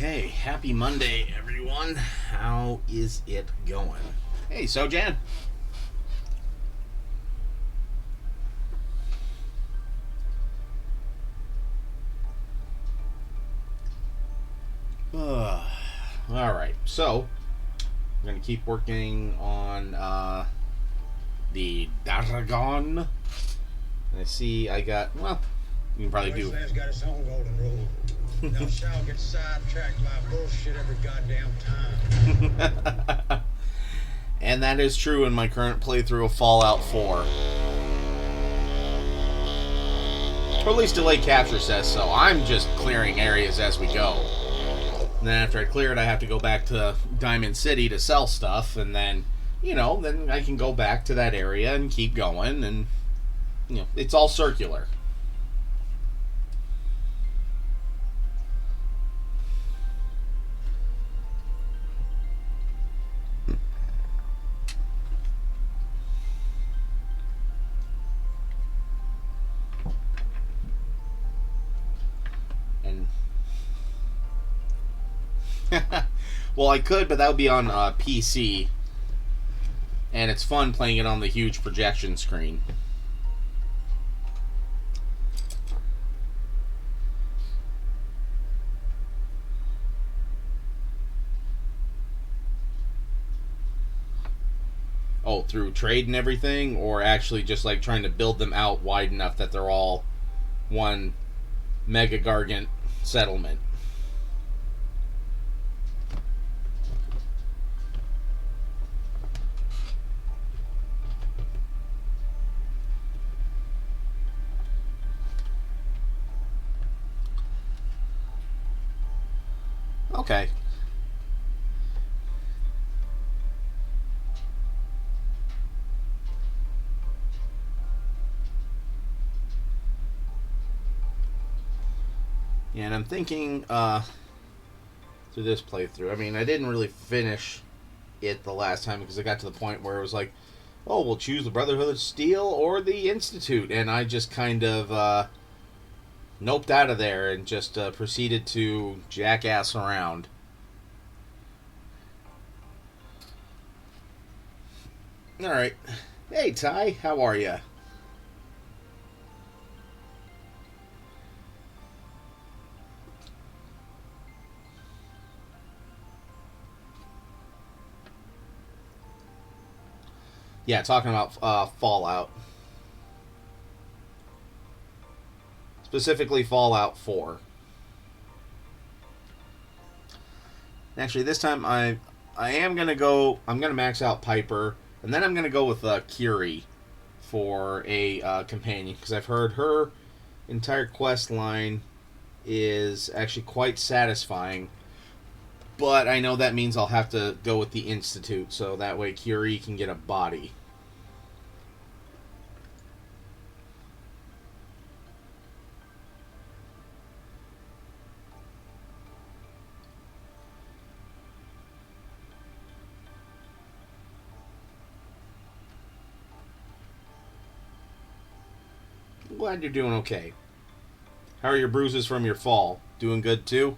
Okay, happy Monday, everyone. How is it going? Hey, Sojan. All right, so I'm going to keep working on the Daragon. I see I got, well, you can probably do. Wasteland's got its own golden rule. Thou shalt get sidetracked by bullshit every goddamn time. And that is true in my current playthrough of Fallout 4. Or at least Delayed Capture says so. I'm just clearing areas as we go. And then after I clear it, I have to go back to Diamond City to sell stuff, and then, then I can go back to that area and keep going, and, it's all circular. And well, I could, but that would be on PC, and it's fun playing it on the huge projection screen. Oh, through trade and everything, or actually just like trying to build them out wide enough that they're all one mega gargant settlement. Okay. Yeah, and I'm thinking through this playthrough. I mean, I didn't really finish it the last time because I got to the point where it was like, oh, we'll choose the Brotherhood of Steel or the Institute, and I just kind of noped out of there and just proceeded to jackass around. All right. Hey, Ty, how are you? Yeah, talking about Fallout. Specifically, Fallout 4. Actually, this time I am gonna go. I'm gonna max out Piper, and then I'm gonna go with Curie for a companion because I've heard her entire quest line is actually quite satisfying. But I know that means I'll have to go with the Institute, so that way Curie can get a body. I'm glad you're doing okay. How are your bruises from your fall? Doing good too?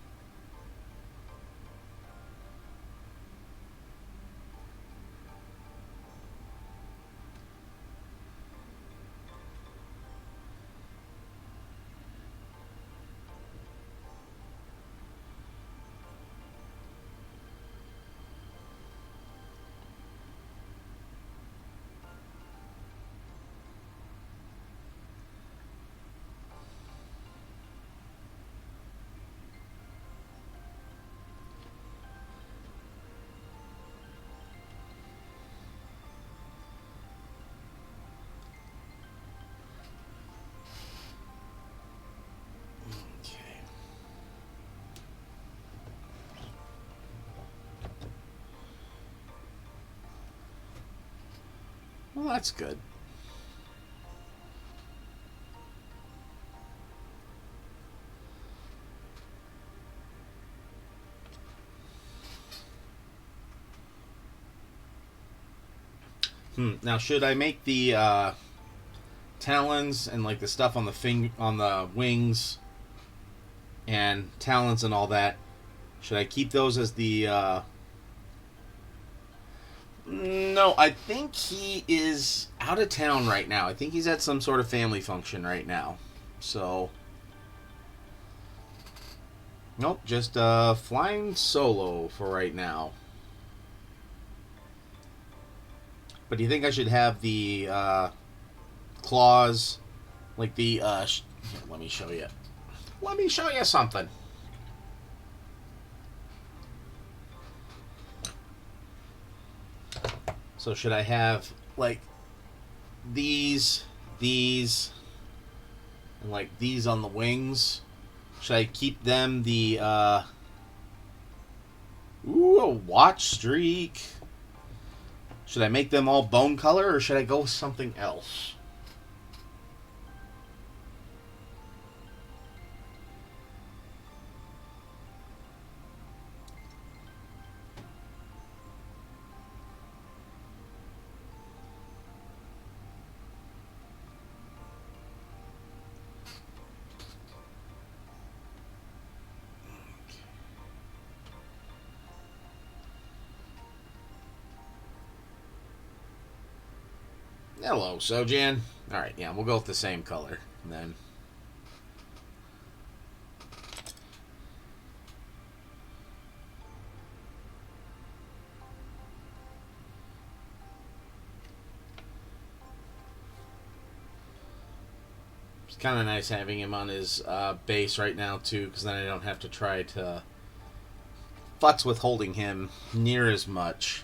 Okay. Well, that's good. Now, should I make the talons and like the stuff on the wings and talons and all that? Should I keep those as the No, I think he is out of town right now. I think he's at some sort of family function right now. So, nope, just flying solo for right now. But do you think I should have the claws, like the here, let me show you. Let me show you something. So should I have like these, and like these on the wings? Should I keep them the ooh, a watch streak? Should I make them all bone color or should I go with something else? Hello, Sojan. Alright, yeah, we'll go with the same color then. It's kind of nice having him on his base right now, too, because then I don't have to try to futz with holding him near as much.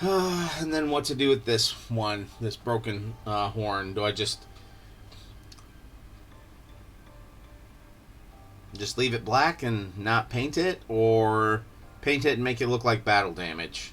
And then what to do with this one, this broken horn? Do I just leave it black and not paint it, or paint it and make it look like battle damage?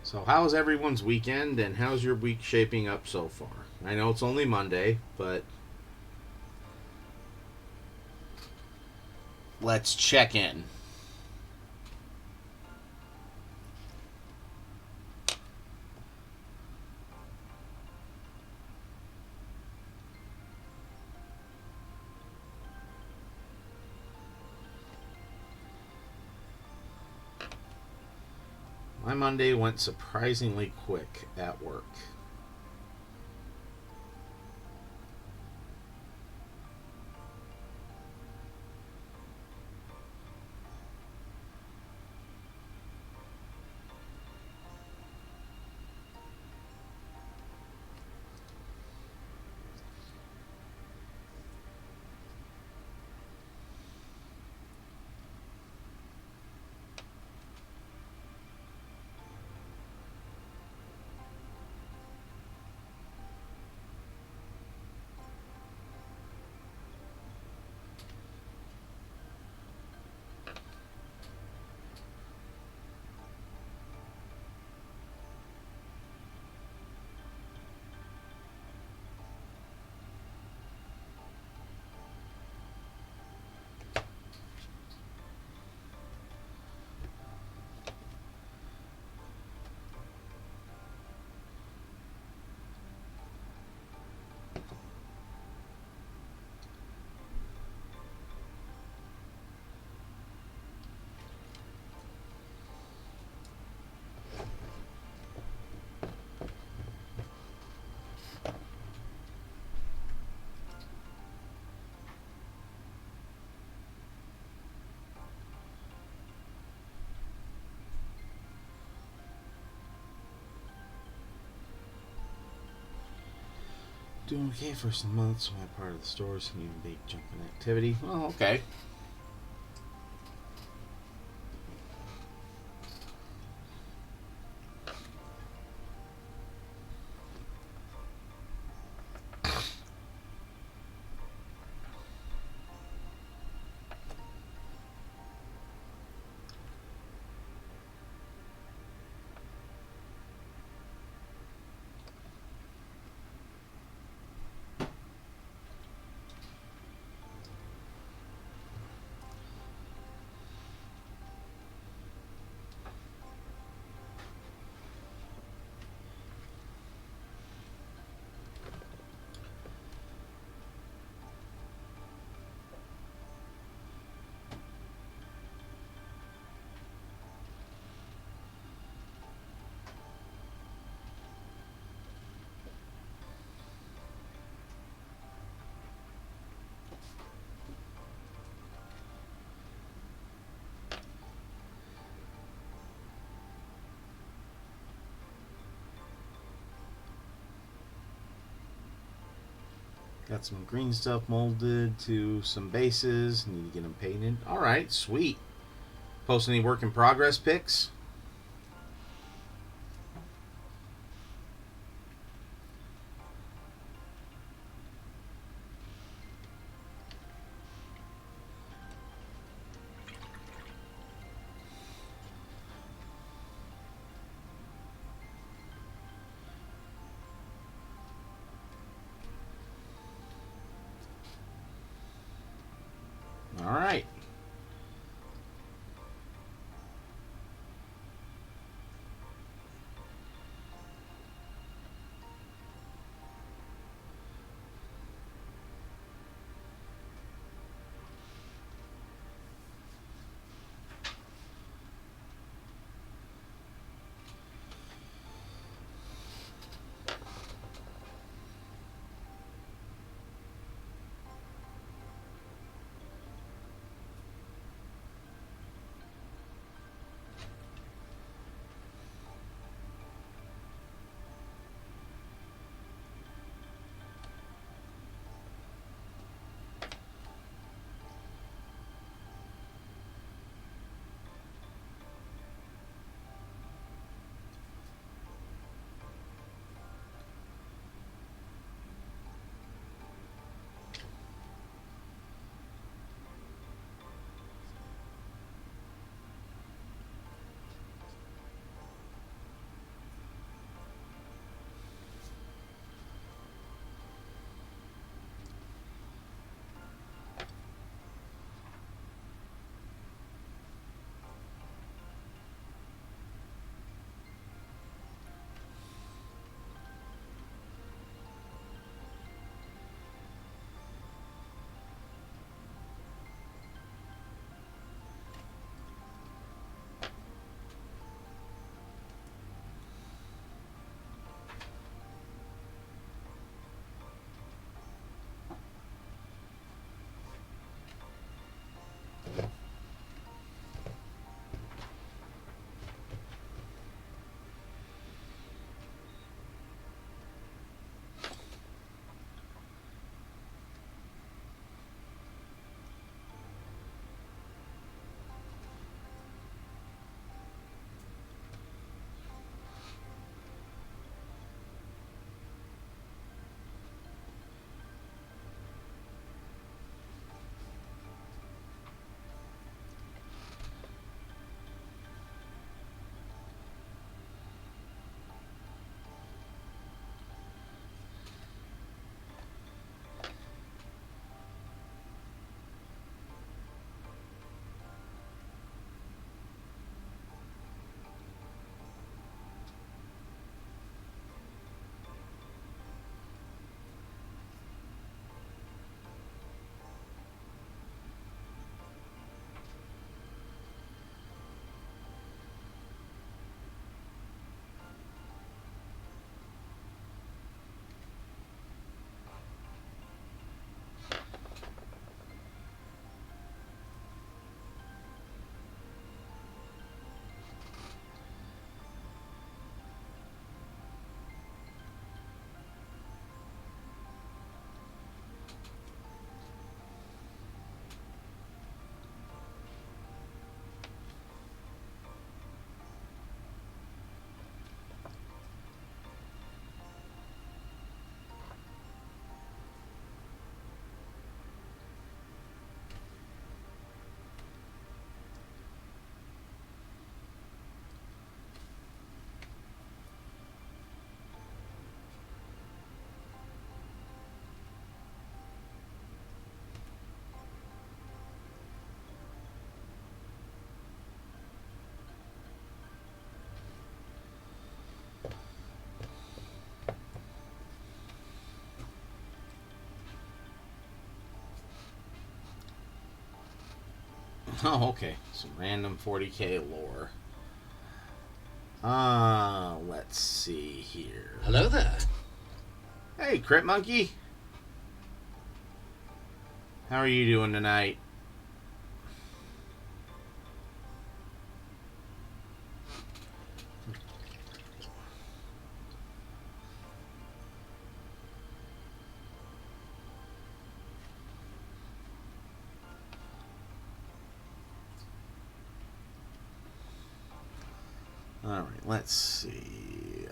So, how's everyone's weekend, and how's your week shaping up so far? I know it's only Monday, but let's check in. My Monday went surprisingly quick at work. Doing okay for some months. My part of the store's new big jumping activity. Oh, okay. Got some green stuff molded to some bases. Need to get them painted. All right, sweet. Post any work in progress pics? All right. Oh, okay. Some random 40k lore. Let's see here. Hello there. Hey, Crit Monkey. How are you doing tonight? Alright, let's see.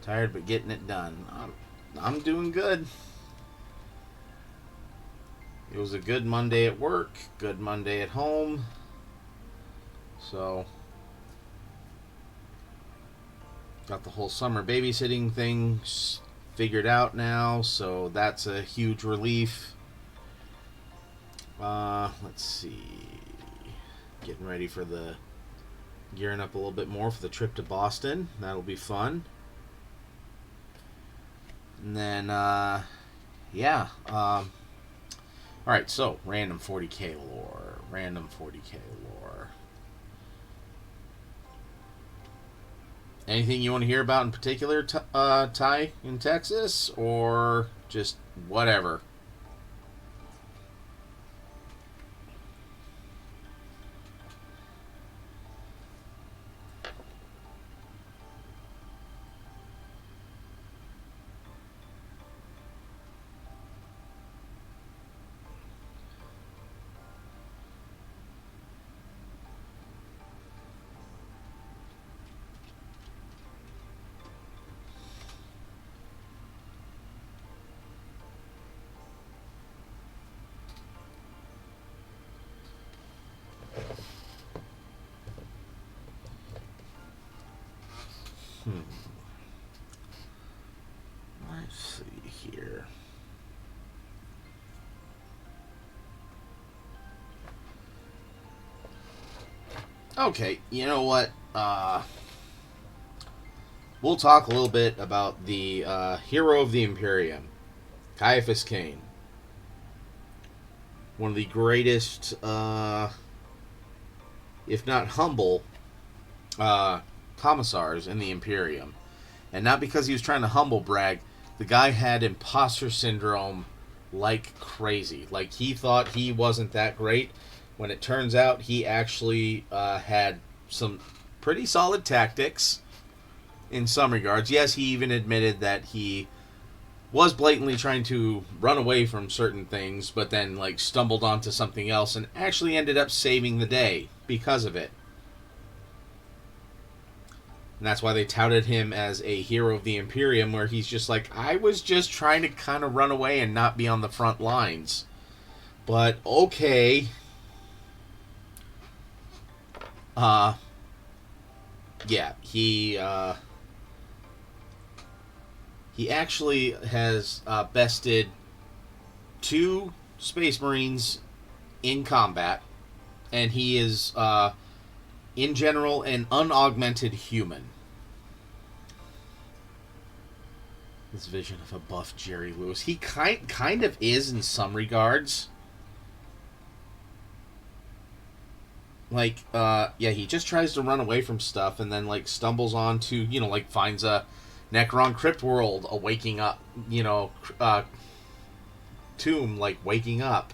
Tired but getting it done. I'm doing good. It was a good Monday at work, good Monday at home. So, got the whole summer babysitting thing figured out now, so that's a huge relief. Let's see. Getting ready for gearing up a little bit more for the trip to Boston. That'll be fun. And then, yeah. Alright, so, random 40k lore. Random 40k lore. Anything you want to hear about in particular, Ty, in Texas? Or just whatever? Let's see here. Okay, you know what? We'll talk a little bit about the hero of the Imperium, Caiaphas Cain. One of the greatest, if not humble, commissars in the Imperium. And not because he was trying to humble brag, the guy had imposter syndrome like crazy. Like, he thought he wasn't that great, when it turns out he actually had some pretty solid tactics in some regards. Yes, he even admitted that he was blatantly trying to run away from certain things, but then, like, stumbled onto something else and actually ended up saving the day because of it. And that's why they touted him as a hero of the Imperium, where he's just like, I was just trying to kind of run away and not be on the front lines. But, okay. Yeah, he actually has bested 2 Space Marines in combat, and he is, in general, an unaugmented human. This vision of a buff Jerry Lewis. He kind of is in some regards. Like, yeah, he just tries to run away from stuff and then, like, stumbles onto, you know, like, finds a Necron Crypt World, a waking up, you know, tomb, like, waking up.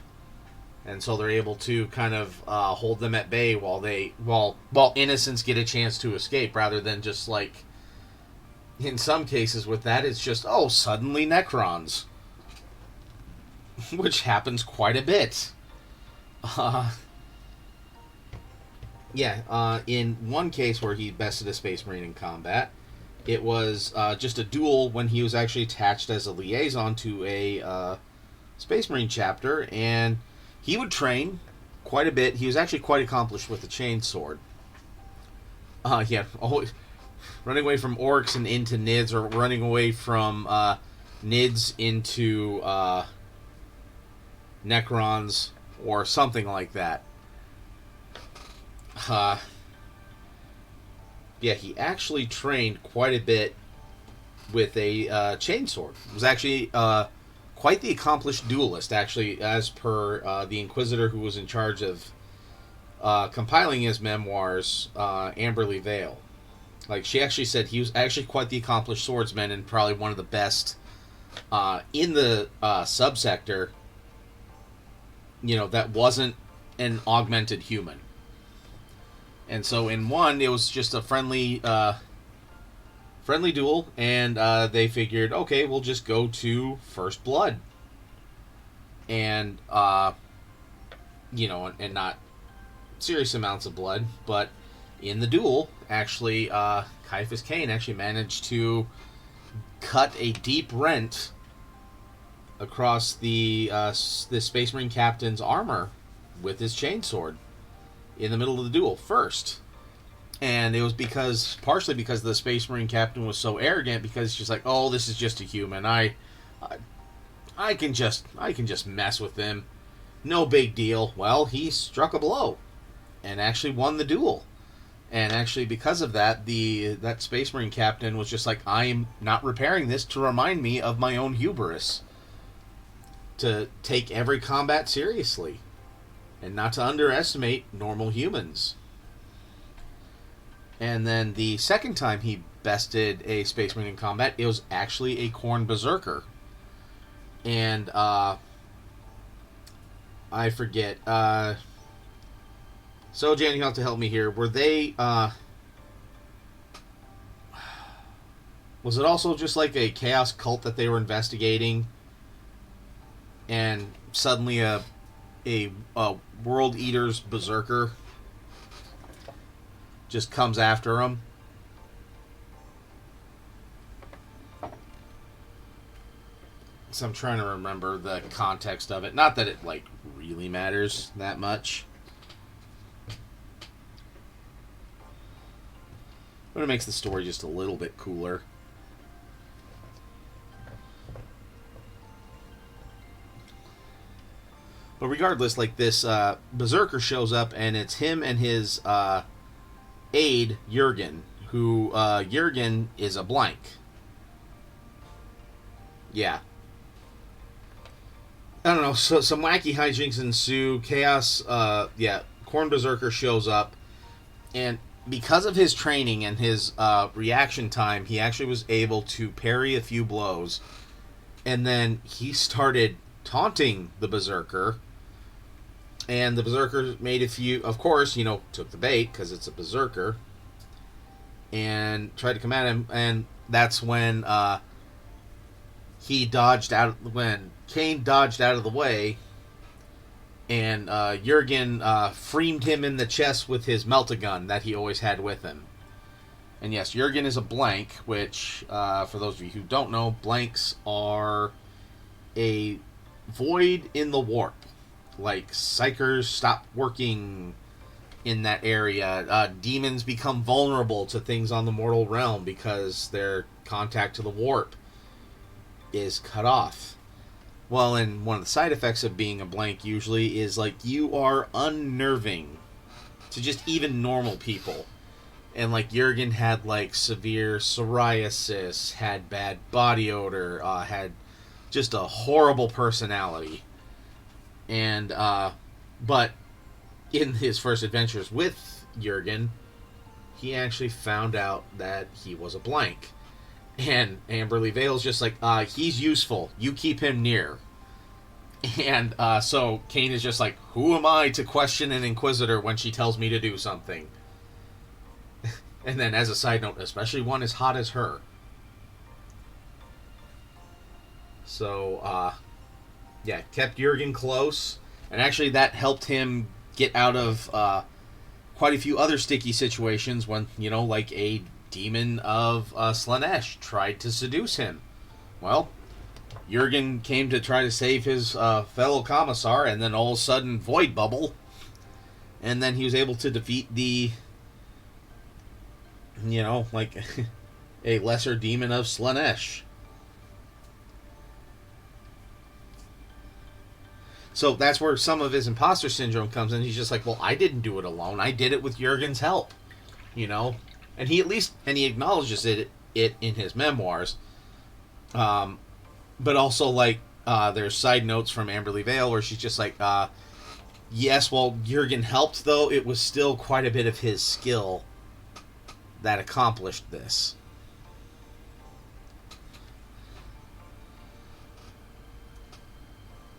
And so they're able to kind of hold them at bay while innocents get a chance to escape, rather than just, like, in some cases with that, it's just, oh, suddenly Necrons. Which happens quite a bit. Yeah, in one case where he bested a Space Marine in combat, it was just a duel when he was actually attached as a liaison to a Space Marine chapter, and he would train quite a bit. He was actually quite accomplished with the chainsword. Yeah, always running away from orcs and into Nids, or running away from Nids into Necrons, or something like that. Yeah, he actually trained quite a bit with a chainsword. It was actually quite the accomplished duelist, actually, as per the Inquisitor who was in charge of compiling his memoirs, Amberly Vale. Like, she actually said he was actually quite the accomplished swordsman and probably one of the best in the subsector, that wasn't an augmented human. And so in one, it was just a friendly duel, and they figured, okay, we'll just go to first blood. And, and not serious amounts of blood, but in the duel, actually, Caiaphas Cain actually managed to cut a deep rent across the Space Marine captain's armor with his chainsword in the middle of the duel first. And it was partially because the Space Marine captain was so arrogant, because she's like, oh, this is just a human. I can just mess with him. No big deal. Well, he struck a blow and actually won the duel. And actually, because of that, that Space Marine captain was just like, I am not repairing this to remind me of my own hubris. To take every combat seriously. And not to underestimate normal humans. And then the second time he bested a Space Marine in combat, it was actually a Khorne Berserker. And, I forget, so, Jan, you have to help me here. Were they, was it also just like a chaos cult that they were investigating? And suddenly a World Eater's Berserker just comes after him? So I'm trying to remember the context of it. Not that it, really matters that much. But it makes the story just a little bit cooler. But regardless, this Berserker shows up, and it's him and his aide, Jurgen, who, Jurgen is a blank. Yeah. I don't know, so some wacky hijinks ensue, chaos, Khorne Berserker shows up, and because of his training and his reaction time, he actually was able to parry a few blows, and then he started taunting the Berserker, and the Berserker made a few, of course, took the bait, because it's a Berserker, and tried to come at him, and that's when Cain dodged out of the way, and Jurgen framed him in the chest with his melt-a-gun that he always had with him. And yes, Jurgen is a blank, which, for those of you who don't know, blanks are a void in the warp. Psychers stop working in that area. Demons become vulnerable to things on the mortal realm because their contact to the warp is cut off. Well, and one of the side effects of being a blank usually is, you are unnerving to just even normal people. And, Jurgen had, severe psoriasis, had bad body odor, had just a horrible personality. And, but in his first adventures with Jurgen, he actually found out that he was a blank. And Amberly Vale's just like, he's useful. You keep him near. And so Cain is just like, who am I to question an Inquisitor when she tells me to do something? And then as a side note, especially one as hot as her. So, kept Jurgen close. And actually that helped him get out of quite a few other sticky situations when, a demon of Slaanesh tried to seduce him. Well, Jurgen came to try to save his fellow commissar, and then all of a sudden, void bubble. And then he was able to defeat the, a lesser demon of Slaanesh. So that's where some of his imposter syndrome comes in. He's just like, well, I didn't do it alone. I did it with Jurgen's help. And he acknowledges it in his memoirs. But also, there's side notes from Amberly Vale where she's just like, yes, well, Jurgen helped, though it was still quite a bit of his skill that accomplished this.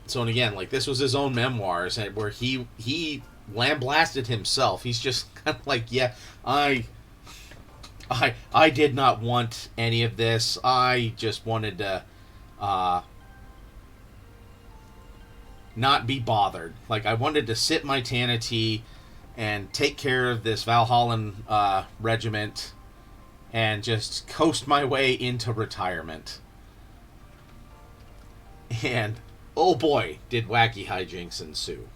So, and again, like, this was his own memoirs, where he lambasted himself. He's just kind of like, yeah, I did not want any of this. I just wanted to not be bothered. Like, I wanted to sip my Tana tea and take care of this Valhallan regiment and just coast my way into retirement. And oh boy, did wacky hijinks ensue.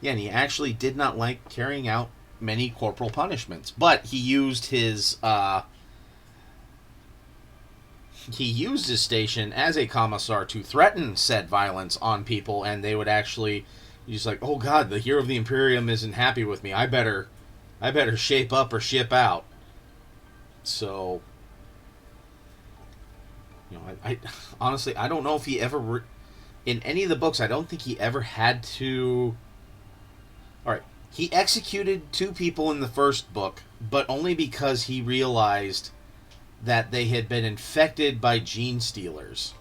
Yeah, and he actually did not like carrying out many corporal punishments, but he used his station as a commissar to threaten said violence on people, and they would actually, he's like, oh god, the hero of the Imperium isn't happy with me. I better shape up or ship out. So, you know, I honestly, I don't know if he ever in any of the books, I don't think he ever had to. All right, he executed 2 people in the first book, but only because he realized that they had been infected by gene stealers.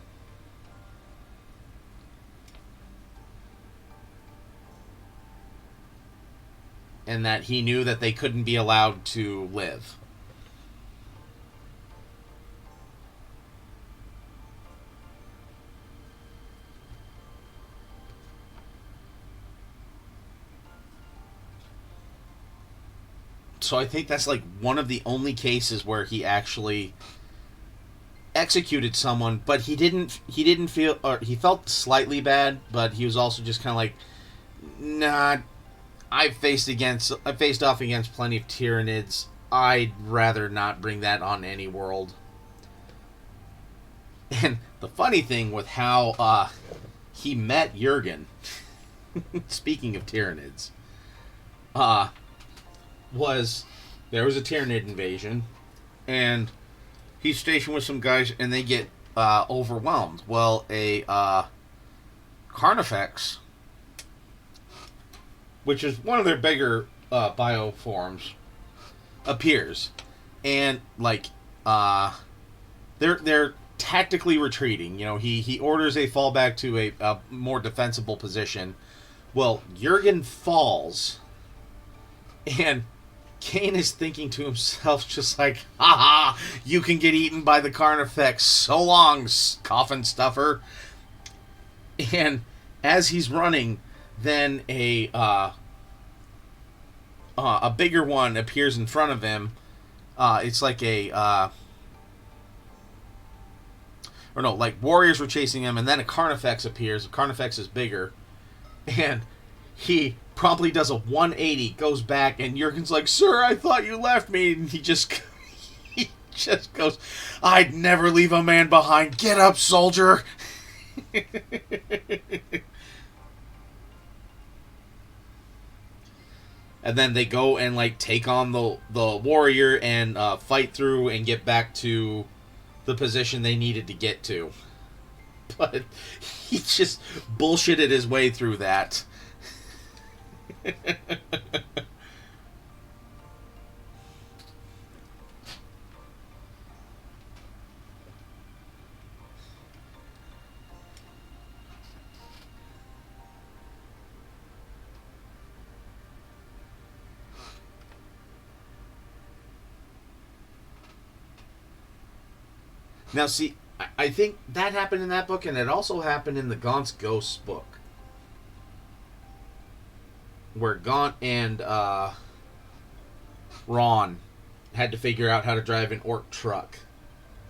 And that he knew that they couldn't be allowed to live. So I think that's like one of the only cases where he actually executed someone, but he didn't feel, or he felt slightly bad, but he was also just kind of like, nah, I faced off against plenty of Tyranids. I'd rather not bring that on any world. And the funny thing with how he met Jurgen, speaking of Tyranids, was there was a Tyranid invasion, and he's stationed with some guys, and they get overwhelmed. Well, a Carnifex, which is one of their bigger bioforms, appears, and like they're tactically retreating. You know, he orders a fallback to a more defensible position. Well, Jurgen falls, and Kane is thinking to himself, just like, haha, you can get eaten by the Carnifex. So long, coffin stuffer. And as he's running, then a bigger one appears in front of him. It's like or no, like warriors were chasing him, and then a Carnifex appears. The Carnifex is bigger, and he promptly does a 180, goes back, and Jurgen's like, sir, I thought you left me. And he just goes, I'd never leave a man behind. Get up, soldier. And then they go and like take on the warrior and fight through and get back to the position they needed to get to. But he just bullshitted his way through that. Now, see, I think that happened in that book, and it also happened in the Gaunt's Ghosts book, where Gaunt and Ron had to figure out how to drive an orc truck.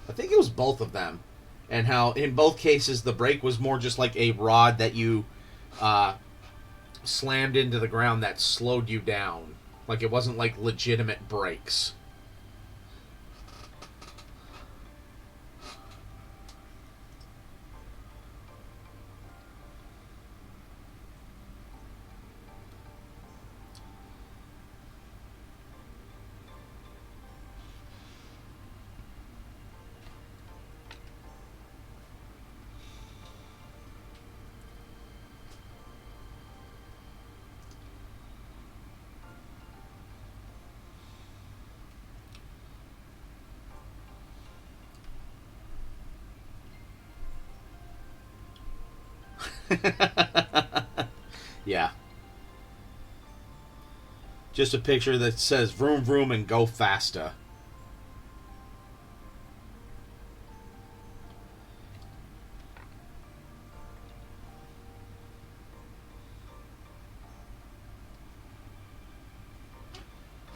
I think it was both of them. And how, in both cases, the brake was more just like a rod that you slammed into the ground that slowed you down. Like, it wasn't like legitimate brakes. Yeah. Just a picture that says vroom vroom and go faster.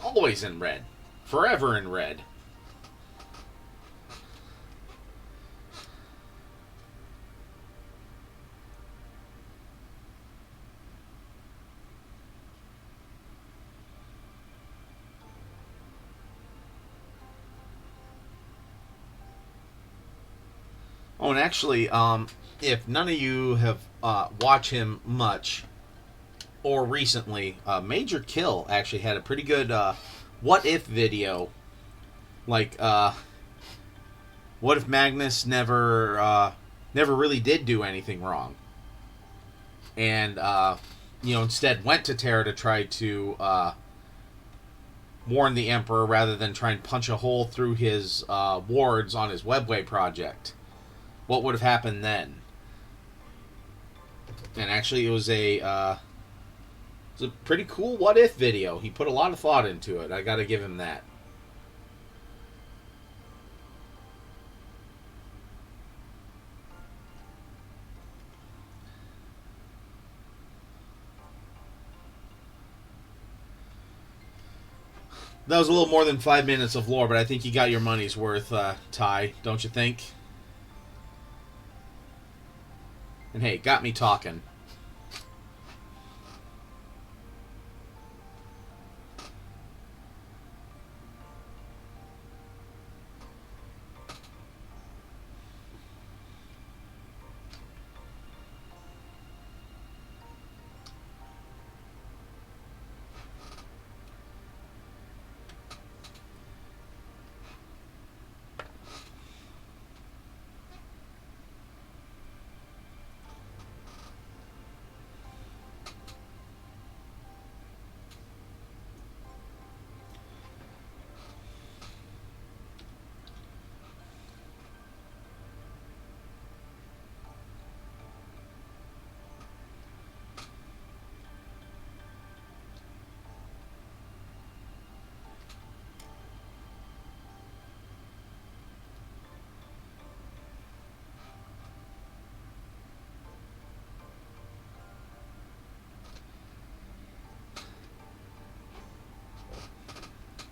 Always in red. Forever in red. Oh, and actually, if none of you have watched him much or recently, Major Kill actually had a pretty good what if video. Like, what if Magnus never really did do anything wrong, and instead went to Terra to try to warn the Emperor rather than try and punch a hole through his wards on his Webway project. What would have happened then? And actually, it was a pretty cool what if video. He put a lot of thought into it. I got to give him that. That was a little more than 5 minutes of lore, but I think you got your money's worth, Ty. Don't you think? And hey, got me talking.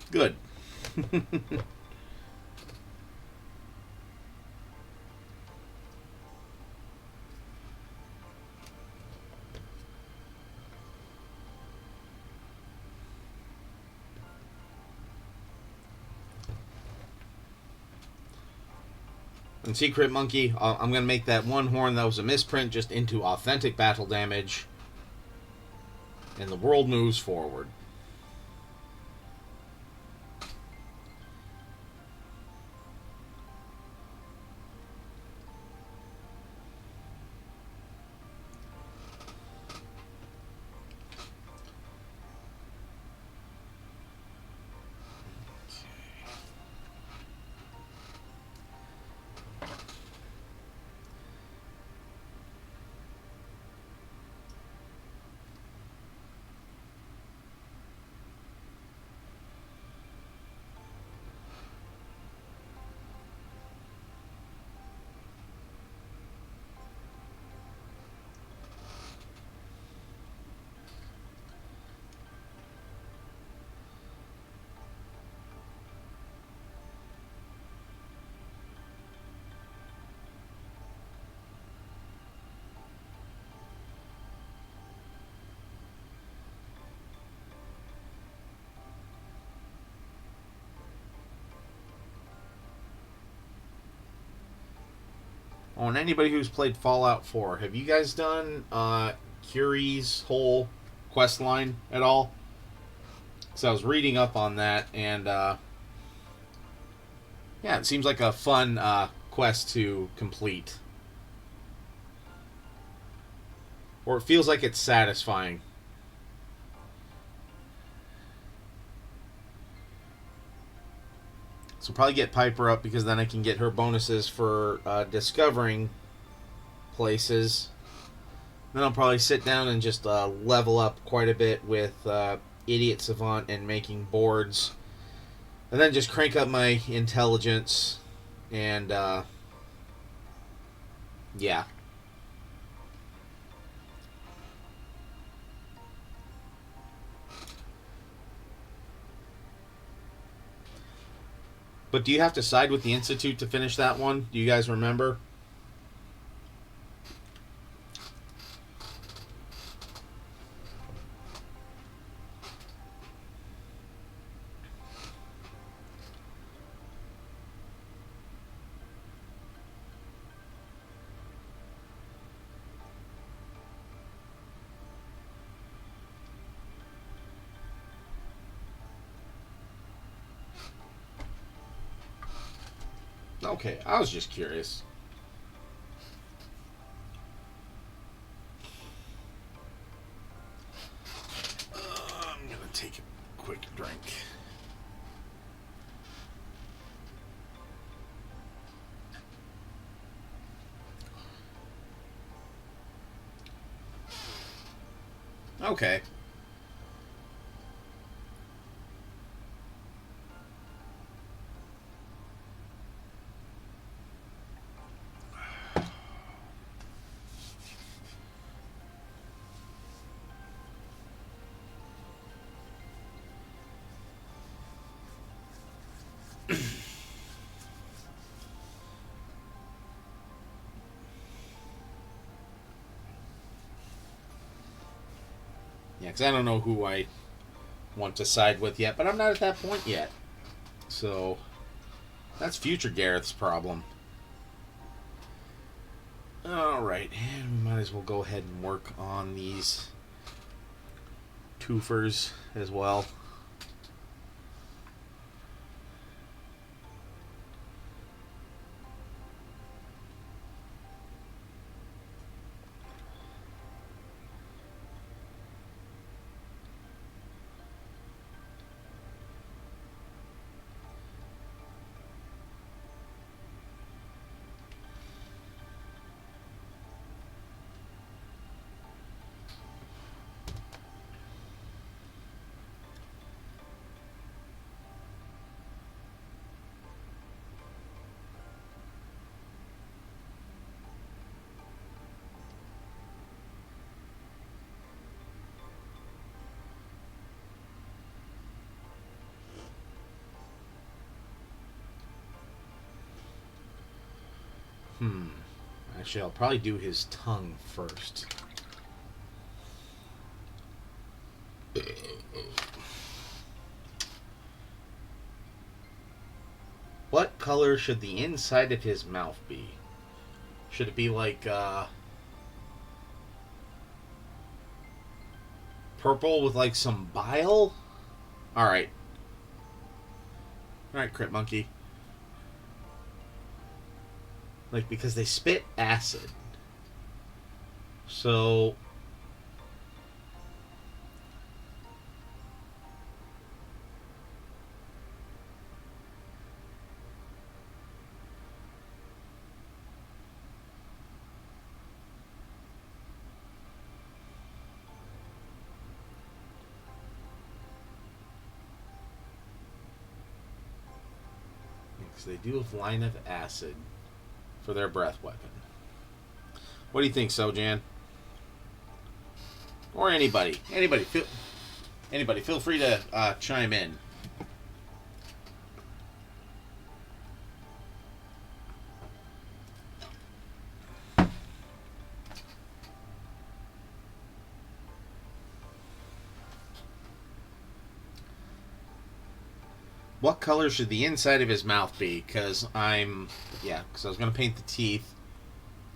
Good. And Secret Monkey, I'm going to make that one horn that was a misprint just into authentic battle damage. And the world moves forward. Oh, and anybody who's played Fallout 4, have you guys done Curie's whole quest line at all? So I was reading up on that, and yeah, it seems like a fun quest to complete. Or it feels like it's satisfying. So probably get Piper up because then I can get her bonuses for discovering places. Then I'll probably sit down and just level up quite a bit with Idiot Savant and making boards. And then just crank up my intelligence. And, yeah. But do you have to side with the Institute to finish that one? Do you guys remember? Okay, I was just curious. I'm gonna take a quick drink. Okay. Yeah, because I don't know who I want to side with yet, but I'm not at that point yet. So, that's future Gareth's problem. Alright, and we might as well go ahead and work on these twofers as well. Actually, I'll probably do his tongue first. What color should the inside of his mouth be? Should it be like purple with like some bile? Alright. Alright, Crit Monkey. Like, because they spit acid. So... because they do have line of acid for their breath weapon. What do you think, Sojan? Or anybody. Anybody, feel free to chime in. What color should the inside of his mouth be? Because I was going to paint the teeth.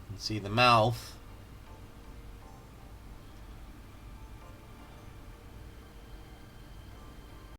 And see the mouth.